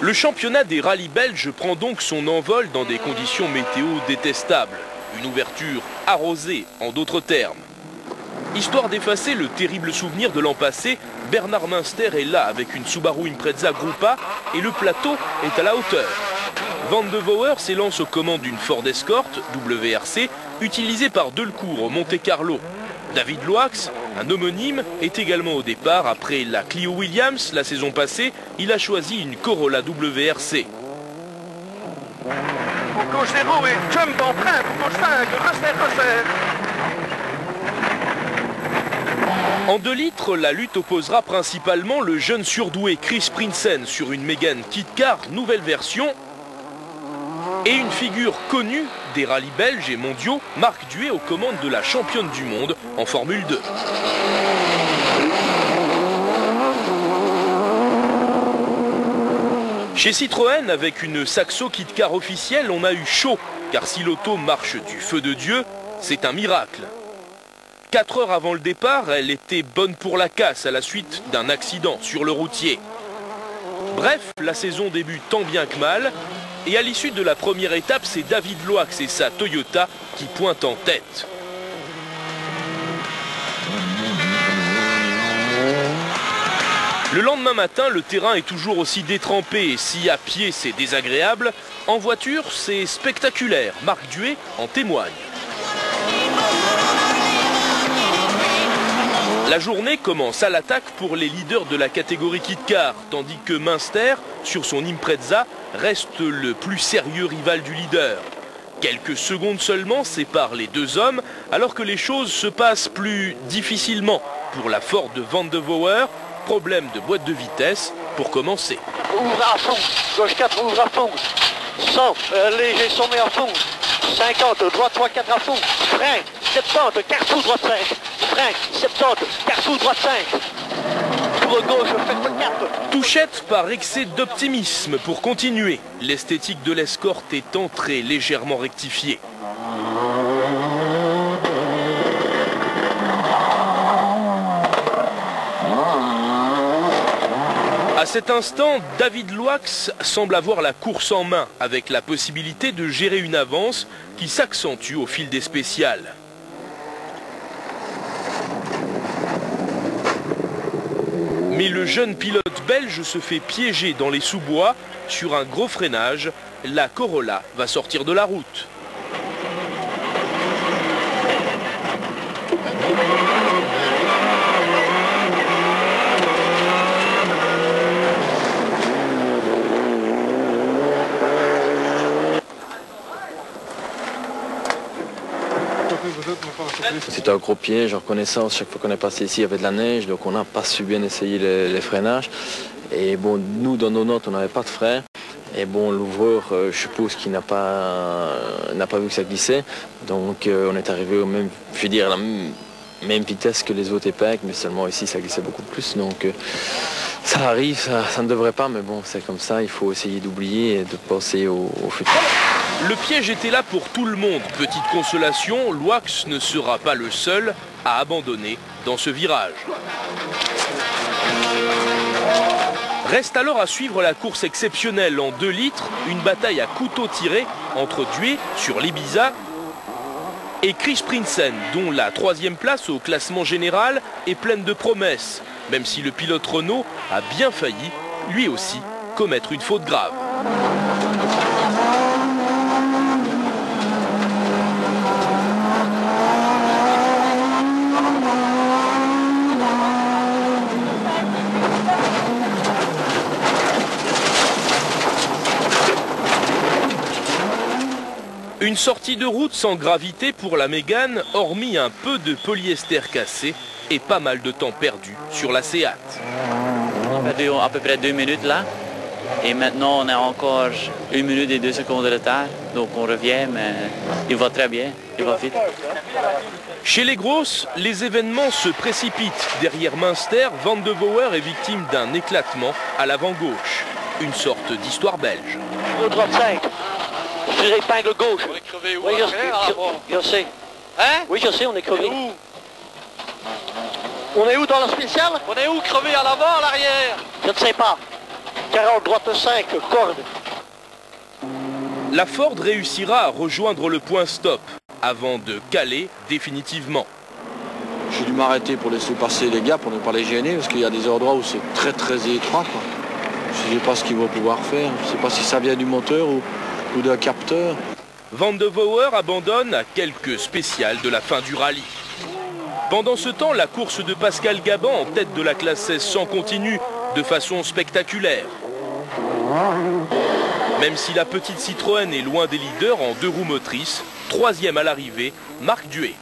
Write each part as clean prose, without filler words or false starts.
Le championnat des rallyes belges prend donc son envol dans des conditions météo détestables. Une ouverture arrosée, en d'autres termes. Histoire d'effacer le terrible souvenir de l'an passé, Bernard Münster est là avec une Subaru Impreza Gruppa et le plateau est à la hauteur. Van de Voer s'élance aux commandes d'une Ford Escort WRC utilisée par Delcourt au Monte-Carlo. David Loax, un homonyme, est également au départ. Après la Clio Williams la saison passée, il a choisi une Corolla WRC. Gauche 0 et jump en frein pour gauche 5, resserre. En 2 litres, la lutte opposera principalement le jeune surdoué Chris Prinsen sur une Mégane Kit Car nouvelle version et une figure connue des rallyes belges et mondiaux, Marc Duet aux commandes de la championne du monde en Formule 2. Chez Citroën, avec une Saxo Kit Car officielle, on a eu chaud, car si l'auto marche du feu de Dieu, c'est un miracle. 4 heures avant le départ, elle était bonne pour la casse à la suite d'un accident sur le routier. Bref, la saison débute tant bien que mal, et à l'issue de la première étape, c'est David Loax et sa Toyota qui pointent en tête. Le lendemain matin, le terrain est toujours aussi détrempé et si à pied c'est désagréable, en voiture c'est spectaculaire. Marc Duet en témoigne. La journée commence à l'attaque pour les leaders de la catégorie Kit Car, tandis que Münster, sur son Impreza, reste le plus sérieux rival du leader. Quelques secondes seulement séparent les deux hommes, alors que les choses se passent plus difficilement pour la Ford de Van de Voer. Problème de boîte de vitesse pour commencer. Ouvre à fond, gauche 4 ouvre à fond, 100, léger sommet à fond, 50, droite 3, 4 à fond, frein, 70, carrefour droite 5, frein, 70, carrefour droite 5, tour gauche, ferme 4. Touchette par excès d'optimisme pour continuer. L'esthétique de l'escorte est entrée légèrement rectifiée. À cet instant, David Loax semble avoir la course en main, avec la possibilité de gérer une avance qui s'accentue au fil des spéciales. Mais le jeune pilote belge se fait piéger dans les sous-bois. Sur un gros freinage, la Corolla va sortir de la route. C'était un gros piège en reconnaissance. Chaque fois qu'on est passé ici, il y avait de la neige, donc on n'a pas su bien essayer les freinages. Et bon, nous, dans nos notes, on n'avait pas de frein. Et bon, l'ouvreur, je suppose qu'il n'a pas vu que ça glissait. Donc on est arrivé au même, je veux dire, à la même vitesse que les autres épingles, mais seulement ici, ça glissait beaucoup plus. Donc ça arrive, ça ne devrait pas, mais bon, c'est comme ça. Il faut essayer d'oublier et de passer au futur. Le piège était là pour tout le monde. Petite consolation, Loax ne sera pas le seul à abandonner dans ce virage. Reste alors à suivre la course exceptionnelle en 2 litres, une bataille à couteau tiré entre Duet sur l'Ibiza et Chris Prinsen, dont la 3e place au classement général est pleine de promesses, même si le pilote Renault a bien failli, lui aussi, commettre une faute grave. Une sortie de route sans gravité pour la Mégane, hormis un peu de polyester cassé et pas mal de temps perdu sur la Seat. On a perdu à peu près 2 minutes là. Et maintenant, on a encore 1 minute et 2 secondes de retard. Donc on revient, mais il va très bien, il va vite. Chez les grosses, les événements se précipitent. Derrière Münster, Van de Voer est victime d'un éclatement à l'avant gauche. Une sorte d'histoire belge. Droite 5. Sur l'épingle gauche. On est crevé où? Oui, je sais. Hein? Oui, je sais, on est crevé. Où? On est où dans le spécial? On est où crevé, à l'avant, à l'arrière? Je ne sais pas. 40, droite 5, corde. La Ford réussira à rejoindre le point stop avant de caler définitivement. J'ai dû m'arrêter pour laisser passer les gars, pour ne pas les gêner, parce qu'il y a des endroits où c'est très étroit, quoi. Je ne sais pas ce qu'ils vont pouvoir faire, je ne sais pas si ça vient du moteur ou d'un capteur. Van de Voer abandonne à quelques spéciales de la fin du rallye. Pendant ce temps, la course de Pascal Gabin en tête de la classe 1600 continue de façon spectaculaire. Même si la petite Citroën est loin des leaders en 2 roues motrices, 3e à l'arrivée, Marc Duet.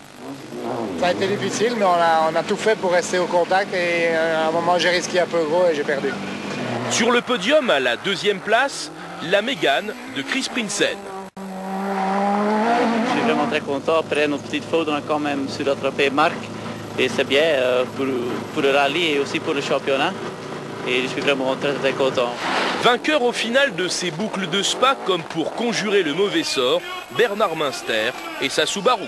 Ça a été difficile, mais on a tout fait pour rester au contact et à un moment j'ai risqué un peu gros et j'ai perdu. Sur le podium à la 2e place, la Mégane de Chris Prinsen. Je suis vraiment très content. Après nos petites fautes, on a quand même su rattraper Marc. Et c'est bien pour le rallye et aussi pour le championnat. Et je suis vraiment très content. Vainqueur au final de ces boucles de Spa, comme pour conjurer le mauvais sort, Bernard Münster et sa Subaru.